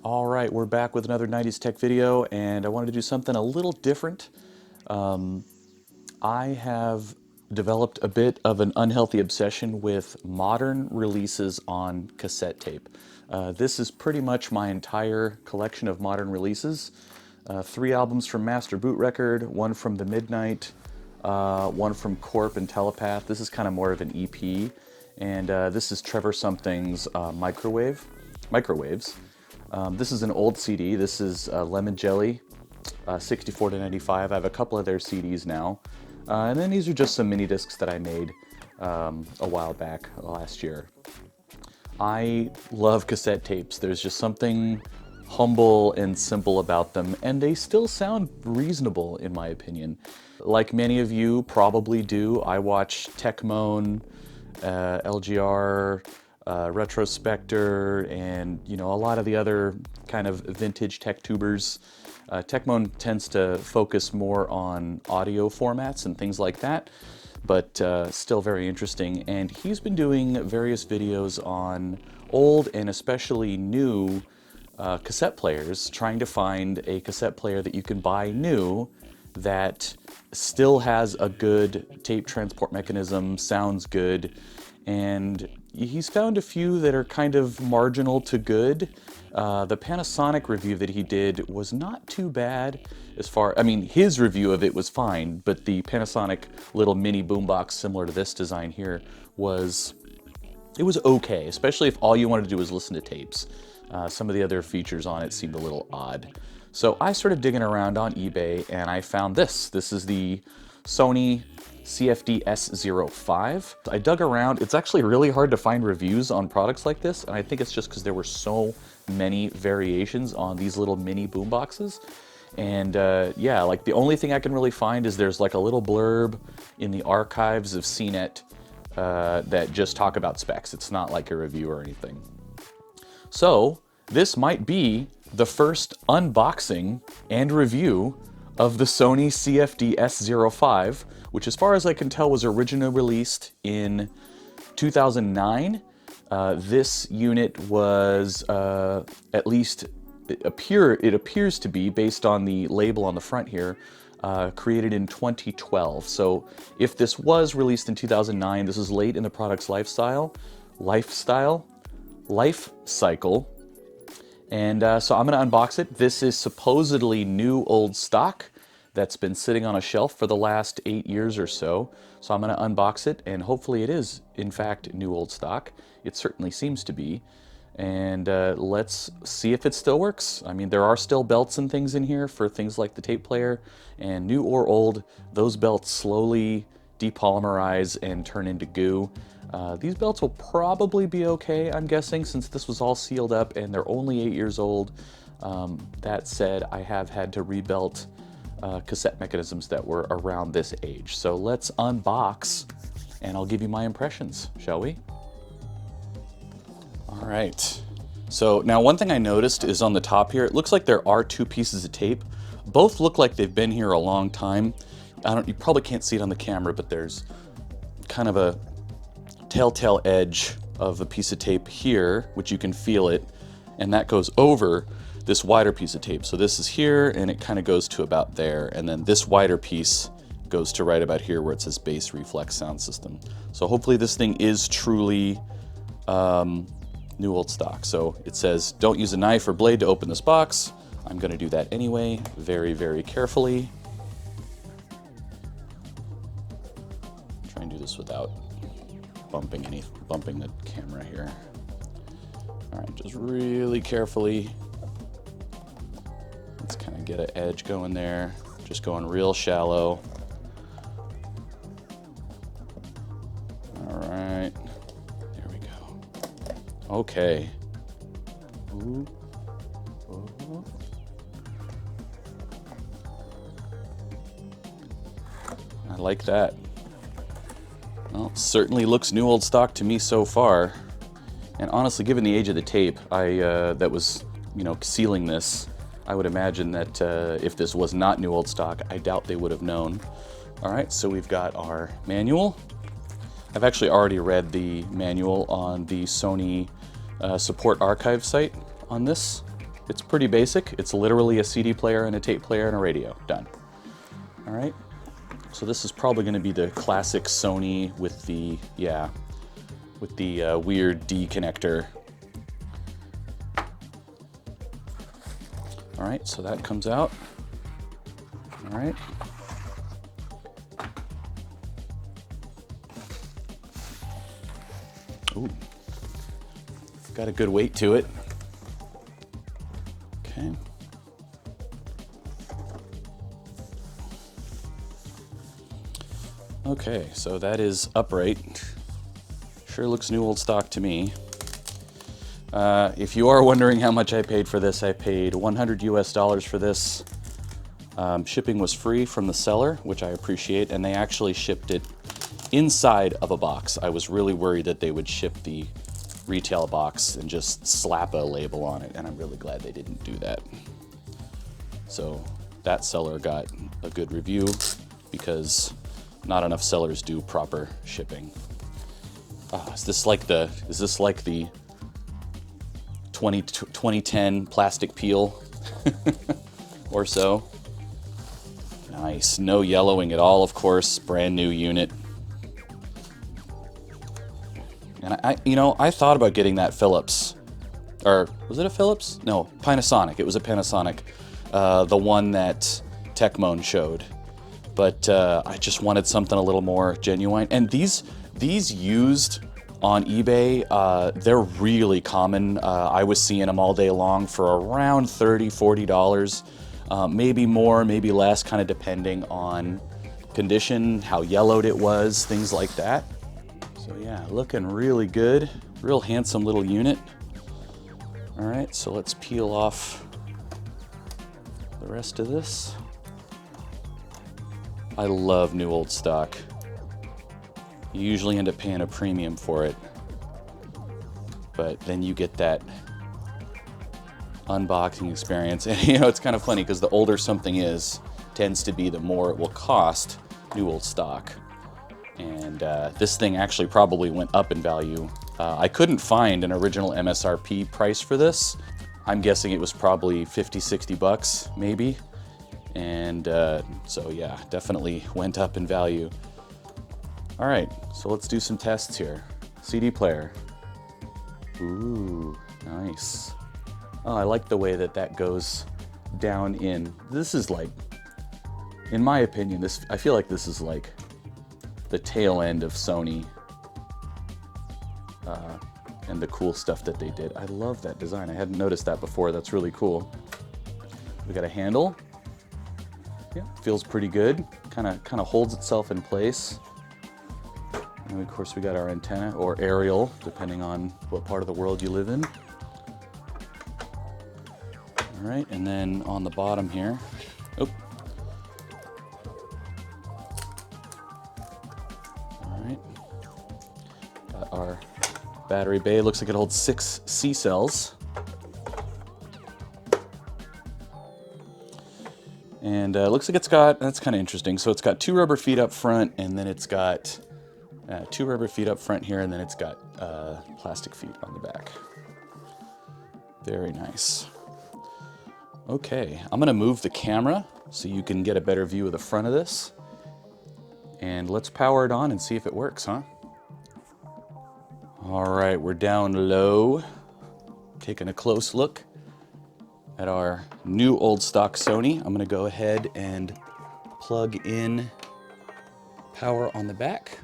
All right, we're back with another 90s tech video, and I wanted to do something a little different. I have developed a bit of an unhealthy obsession with modern releases on cassette tape. This is pretty much my entire collection of modern releases. 3 albums from Master Boot Record, 1 from The Midnight, 1 from Corp and Telepath. This is kind of more of an EP, and this is Trevor Something's Microwaves. This is an old CD. This is Lemon Jelly, 64 to 95. I have a couple of their CDs now. And then these are just some mini discs that I made a while back, last year. I love cassette tapes. There's just something humble and simple about them, and they still sound reasonable in my opinion. Like many of you probably do, I watch Techmoan, LGR, Retrospector, and a lot of the other kind of vintage tech tubers. Techmoan tends to focus more on audio formats and things like that, but still very interesting. And he's been doing various videos on old and especially new cassette players, trying to find a cassette player that you can buy new that still has a good tape transport mechanism, sounds good, and he's found a few that are kind of marginal to good. The Panasonic review that he did was not too bad his review of it was fine, but the Panasonic little mini boombox similar to this design here was okay, especially if all you wanted to do was listen to tapes. Some of the other features on it seemed a little odd. So I started digging around on eBay and I found this. This is the Sony CFD-S05. I dug around. It's actually really hard to find reviews on products like this, and I think it's just because there were so many variations on these little mini boomboxes. And yeah, like the only thing I can really find is there's like a little blurb in the archives of CNET that just talk about specs. It's not like a review or anything. So this might be the first unboxing and review of the Sony CFD-S05, which as far as I can tell was originally released in 2009. This unit was, at least it appears to be, based on the label on the front here, created in 2012. So if this was released in 2009, this is late in the product's life cycle. And so I'm going to unbox it. This is supposedly new old stock that's been sitting on a shelf for the last 8 years or so. So I'm going to unbox it, and hopefully it is, in fact, new old stock. It certainly seems to be. And let's see if it still works. I mean, there are still belts and things in here for things like the tape player, and new or old, those belts slowly depolymerize and turn into goo. These belts will probably be okay, I'm guessing, since this was all sealed up and they're only 8 years old. That said, I have had to rebelt cassette mechanisms that were around this age. So let's unbox and I'll give you my impressions, shall we? All right. So now one thing I noticed is on the top here, it looks like there are 2 pieces of tape. Both look like they've been here a long time. You probably can't see it on the camera, but there's kind of a telltale edge of a piece of tape here, which you can feel it, and that goes over this wider piece of tape. So this is here, and it kind of goes to about there, and then this wider piece goes to right about here where it says bass reflex sound system. So hopefully this thing is truly new old stock. So it says don't use a knife or blade to open this box. I'm going to do that anyway, very, very carefully. Try and do this without bumping the camera here. All right, just really carefully. Let's kind of get an edge going there. Just going real shallow. All right, there we go. Okay. Ooh. Ooh. I like that. Well, certainly looks new old stock to me so far. And honestly, given the age of the tape that was, sealing this, I would imagine that if this was not new old stock, I doubt they would have known. All right, so we've got our manual. I've actually already read the manual on the Sony support archive site on this. It's pretty basic. It's literally a CD player and a tape player and a radio. Done. All right. So this is probably going to be the classic Sony with the, yeah, with the weird D connector. All right, so that comes out. All right. Ooh, got a good weight to it. Okay. Okay, so that is upright. Sure looks new old stock to me. If you are wondering how much I paid for this, I paid $100 US for this. Shipping was free from the seller, which I appreciate, and they actually shipped it inside of a box. I was really worried that they would ship the retail box and just slap a label on it, and I'm really glad they didn't do that. So that seller got a good review because not enough sellers do proper shipping. Is this like the 2010 plastic peel or so? Nice, no yellowing at all, of course, brand new unit. And I thought about getting that Philips, or was it a Philips? No, Panasonic. It was a Panasonic, the one that Techmoan showed. But I just wanted something a little more genuine. And these used on eBay, they're really common. I was seeing them all day long for around $30, $40, maybe more, maybe less, kind of depending on condition, how yellowed it was, things like that. So yeah, looking really good. Real handsome little unit. All right, so let's peel off the rest of this. I love new old stock. You usually end up paying a premium for it, but then you get that unboxing experience. And you know, it's kind of funny because the older something is, tends to be the more it will cost new old stock. And this thing actually probably went up in value. I couldn't find an original MSRP price for this. I'm guessing it was probably 50, 60 bucks, maybe. And so yeah, definitely went up in value. All right, so let's do some tests here. CD player. Ooh, nice. Oh, I like the way that goes down in. This is like, in my opinion, I feel like this is like the tail end of Sony and the cool stuff that they did. I love that design. I hadn't noticed that before. That's really cool. We got a handle. Yeah, feels pretty good. Kind of holds itself in place. And of course we got our antenna, or aerial, depending on what part of the world you live in. All right, and then on the bottom here, oh. All right, got our battery bay. Looks like it holds 6 C cells. And looks like it's got, that's kind of interesting. So it's got 2 rubber feet up front, and then it's got 2 rubber feet up front here, and then it's got plastic feet on the back. Very nice. Okay, I'm gonna move the camera so you can get a better view of the front of this. And let's power it on and see if it works, huh? All right, we're down low. Taking a close look at our new old stock Sony. I'm gonna go ahead and plug in power on the back.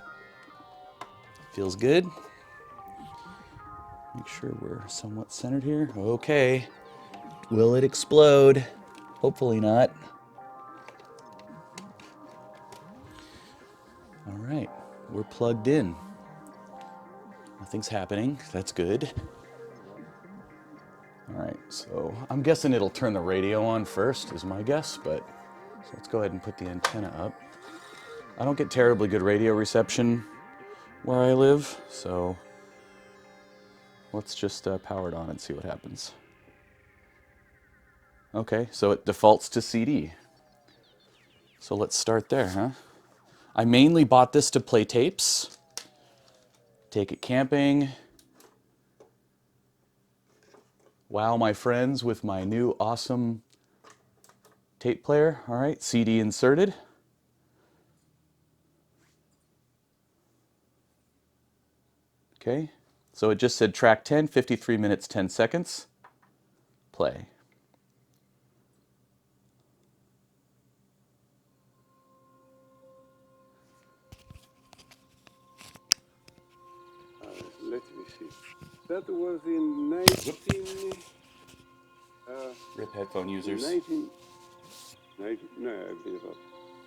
Feels good. Make sure we're somewhat centered here. Okay. Will it explode? Hopefully not. All right, we're plugged in. Nothing's happening, that's good. All right, so I'm guessing it'll turn the radio on first, is my guess, but so let's go ahead and put the antenna up. I don't get terribly good radio reception where I live, so let's just power it on and see what happens. Okay, so it defaults to CD. So let's start there, huh? I mainly bought this to play tapes, take it camping, wow my friends with my new awesome tape player. All right, CD inserted. Okay, so it just said track 10, 53 minutes, 10 seconds. Play. Let me see. That was in 19... Rip headphone users. 19... no, I believe it.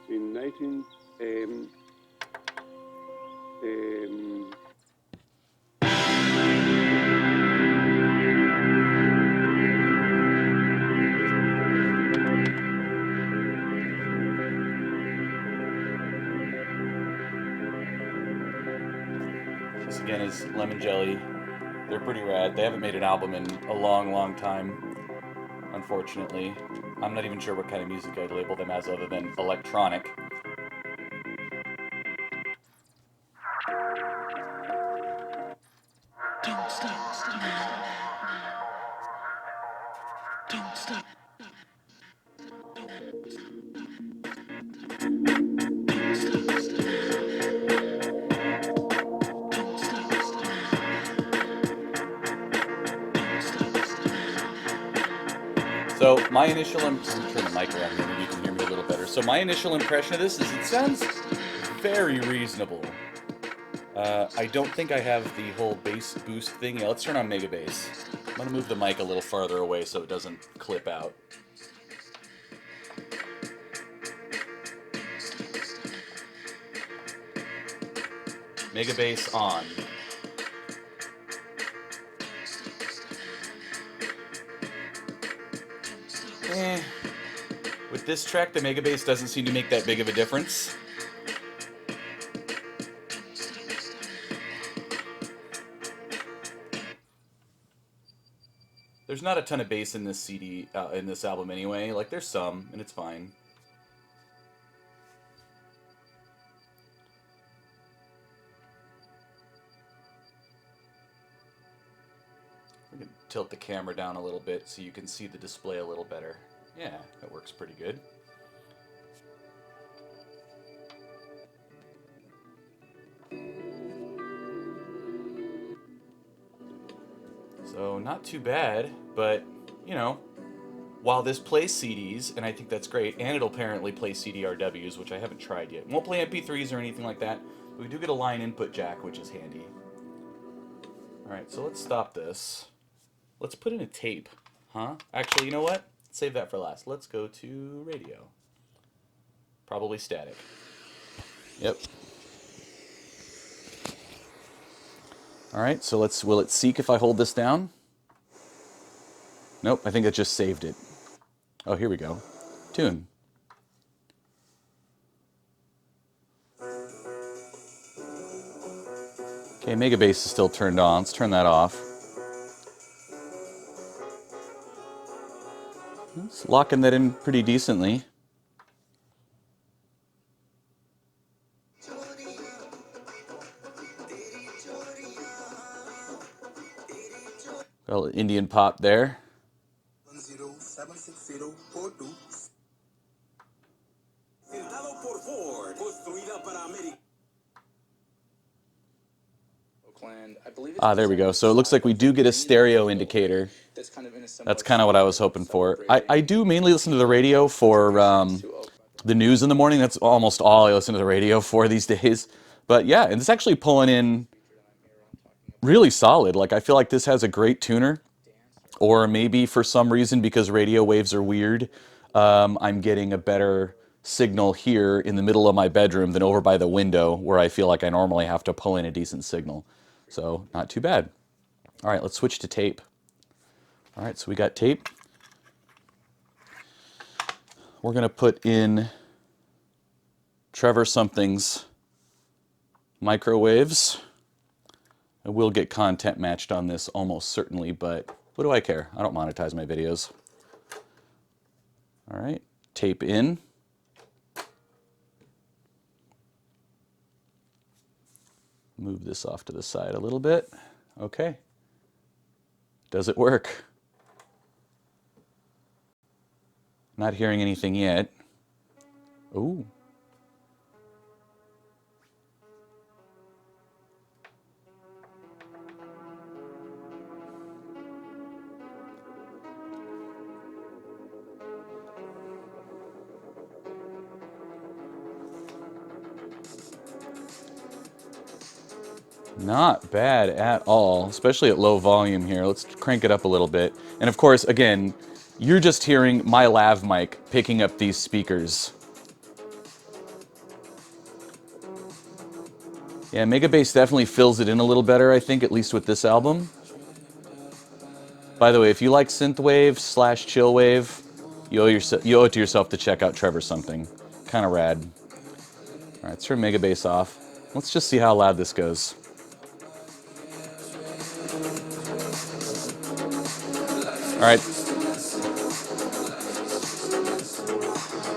In 19... This again is Lemon Jelly. They're pretty rad. They haven't made an album in a long, long time, unfortunately. I'm not even sure what kind of music I'd label them as other than electronic. Don't stop now. Don't stop. So my initial, let me turn the mic around here, maybe you can hear me a little better. So my initial impression of this is it sounds very reasonable. I don't think I have the whole bass boost thing. Yeah, let's turn on Mega Bass. I'm gonna move the mic a little farther away so it doesn't clip out. Mega Bass on. With this track, the Mega Bass doesn't seem to make that big of a difference. There's not a ton of bass in this CD, in this album anyway. Like, there's some, and it's fine. We can tilt the camera down a little bit so you can see the display a little better. Yeah, that works pretty good. So, not too bad, but, you know, while this plays CDs, and I think that's great, and it'll apparently play CDRWs, which I haven't tried yet. It won't play MP3s or anything like that, but we do get a line input jack, which is handy. Alright, so let's stop this. Let's put in a tape, huh? Actually, you know what? Save that for last. Let's go to radio. Probably static. Yep. Alright, so will it seek if I hold this down? Nope, I think it just saved it. Oh, here we go. Tune. Okay, Mega Bass is still turned on. Let's turn that off. It's locking that in pretty decently. Got a little Indian pop there. Ah, there we go. So it looks like we do get a stereo indicator. That's kind of what I was hoping for. I do mainly listen to the radio for the news in the morning. That's almost all I listen to the radio for these days. But yeah, and it's actually pulling in really solid. Like, I feel like this has a great tuner. Or maybe for some reason, because radio waves are weird, I'm getting a better signal here in the middle of my bedroom than over by the window where I feel like I normally have to pull in a decent signal. So, not too bad. All right, let's switch to tape. All right, so we got tape. We're going to put in Trevor Something's microwaves. I will get content matched on this almost certainly, but what do I care? I don't monetize my videos. All right, tape in. Move this off to the side a little bit. Okay. Does it work? Not hearing anything yet. Ooh. Not bad at all, especially at low volume here. Let's crank it up a little bit. And of course, again, you're just hearing my lav mic picking up these speakers. Yeah, Megabass definitely fills it in a little better, I think, at least with this album. By the way, if you like synthwave / chillwave, you owe it to yourself to check out Trevor Something. Kind of rad. All right, let's turn Megabass off. Let's just see how loud this goes. All right.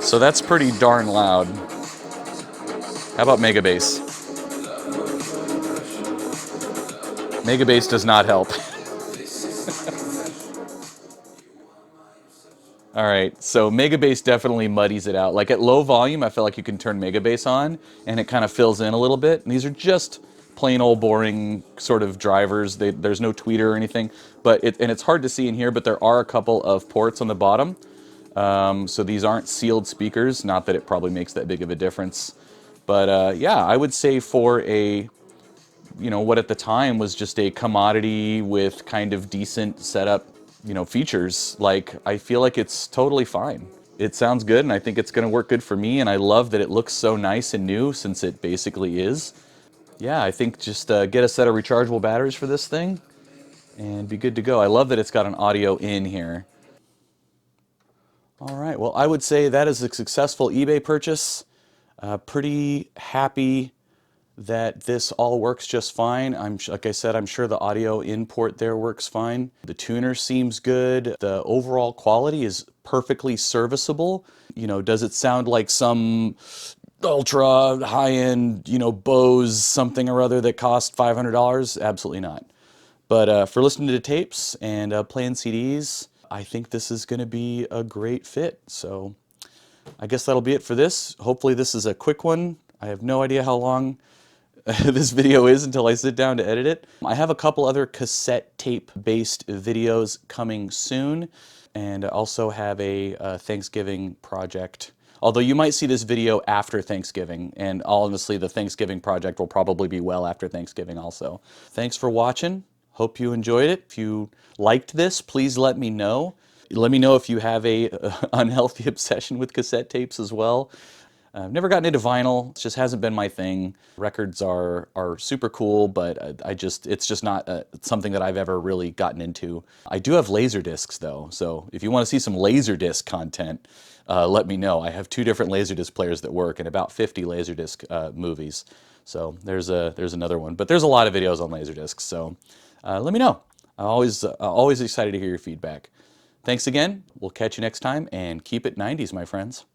So that's pretty darn loud. How about Megabass? Megabass does not help. All right, so Megabass definitely muddies it out. Like at low volume, I feel like you can turn Megabass on and it kind of fills in a little bit. And these are just plain old boring sort of drivers. There's no tweeter or anything, but it's hard to see in here, but there are a couple of ports on the bottom. So these aren't sealed speakers, not that it probably makes that big of a difference. But yeah, I would say for a, you know, what at the time was just a commodity with kind of decent setup, you know, features, like I feel like it's totally fine. It sounds good and I think it's gonna work good for me, and I love that it looks so nice and new since it basically is. Yeah, I think just get a set of rechargeable batteries for this thing and be good to go. I love that it's got an audio in here. All right, well, I would say that is a successful eBay purchase. Pretty happy that this all works just fine. Like I said, I'm sure the audio import there works fine. The tuner seems good. The overall quality is perfectly serviceable. You know, does it sound like some ultra high-end, you know, Bose something or other that cost $500? Absolutely not. But for listening to tapes and playing CDs, I think this is going to be a great fit. So I guess that'll be it for this. Hopefully this is a quick one. I have no idea how long this video is until I sit down to edit it. I have a couple other cassette tape based videos coming soon, and I also have a Thanksgiving project. Although you might see this video after Thanksgiving, and honestly the Thanksgiving project will probably be well after Thanksgiving also. Thanks for watching. Hope you enjoyed it. If you liked this, please let me know. Let me know if you have a unhealthy obsession with cassette tapes as well. I've never gotten into vinyl. It just hasn't been my thing. Records are super cool, but it's just not something that I've ever really gotten into. I do have laser discs though, so if you want to see some laser disc content, let me know. I have 2 different laser disc players that work and about 50 laser disc movies. So there's another one, but there's a lot of videos on laser discs. So let me know. I'm always excited to hear your feedback. Thanks again. We'll catch you next time, and keep it 90s, my friends.